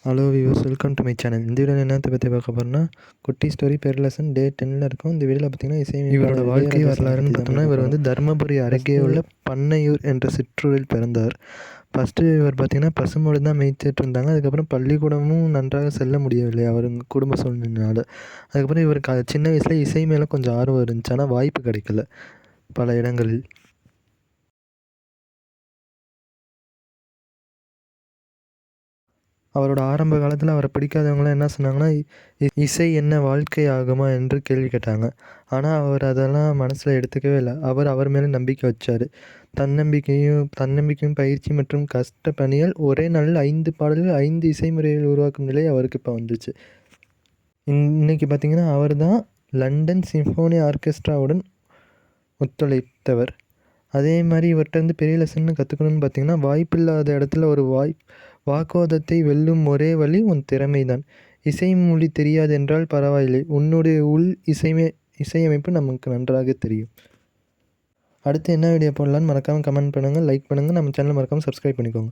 Hello viewers, welcome to my channel. இந்த வீடியோவில் என்னத்தை பற்றி பார்க்க போகிறோம்னா, குட்டி ஸ்டோரி பெர்லசன் டே 10ல் இருக்கும். இந்த வீடியோவில் பார்த்தீங்கன்னா இவரோட வாழ்க்கை வரலாறுன்னு பார்த்தோம்னா, இவர் வந்து தருமபுரி அருகே உள்ள பண்ணையூர் என்ற சிற்றூரில் பிறந்தார். ஃபஸ்ட்டு இவர் பார்த்தீங்கன்னா பசுமாடு தான் மேய்ச்சிட்டு இருந்தாங்க. அதுக்கப்புறம் பள்ளிக்கூடமும் நன்றாக செல்ல முடியவில்லை அவர் குடும்ப சூழ்நிலையினால. அதுக்கப்புறம் இவருக்கு சின்ன வயசில் இசை மேலே கொஞ்சம் ஆர்வம் இருந்துச்சு, ஆனால் வாய்ப்பு கிடைக்கல பல இடங்களில். அவரோட ஆரம்ப காலத்தில் அவரை பிடிக்காதவங்களாம் என்ன சொன்னாங்கன்னா, இசை என்ன வாழ்க்கை ஆகுமா என்று கேள்வி கேட்டாங்க. ஆனால் அவர் அதெல்லாம் மனசில் எடுத்துக்கவே இல்லை. அவர் மேலே நம்பிக்கை வச்சார். தன்னம்பிக்கையும் பயிற்சி மற்றும் கஷ்ட பணியால் ஒரே நாளில் 5 பாடல்கள் 5 இசை முறைகள் உருவாக்கும் நிலை அவருக்கு இப்போ வந்துச்சு. இன்றைக்கி பார்த்திங்கன்னா அவர் தான் லண்டன் சிம்ஃபோனி ஆர்கெஸ்ட்ராவுடன் ஒத்துழைத்தவர். அதே மாதிரி இவர்கிட்ட வந்து பெரிய லெசன்னு கற்றுக்கணும்னு பார்த்திங்கன்னா, வாய்ப்பில்லாத இடத்துல ஒரு வாக்குவாதத்தை வெல்லும் ஒரே வழி உன் திறமை தான். இசை மொழி தெரியாது என்றால் பரவாயில்லை, உன்னுடைய இசையமைப்பு நமக்கு நன்றாக தெரியும். அடுத்து என்ன வீடியோ போடலான்னு மறக்காமல் கமெண்ட் பண்ணுங்கள், லைக் பண்ணுங்கள், நம்ம சேனலை மறக்காமல் சப்ஸ்கிரைப் பண்ணிக்கோங்க.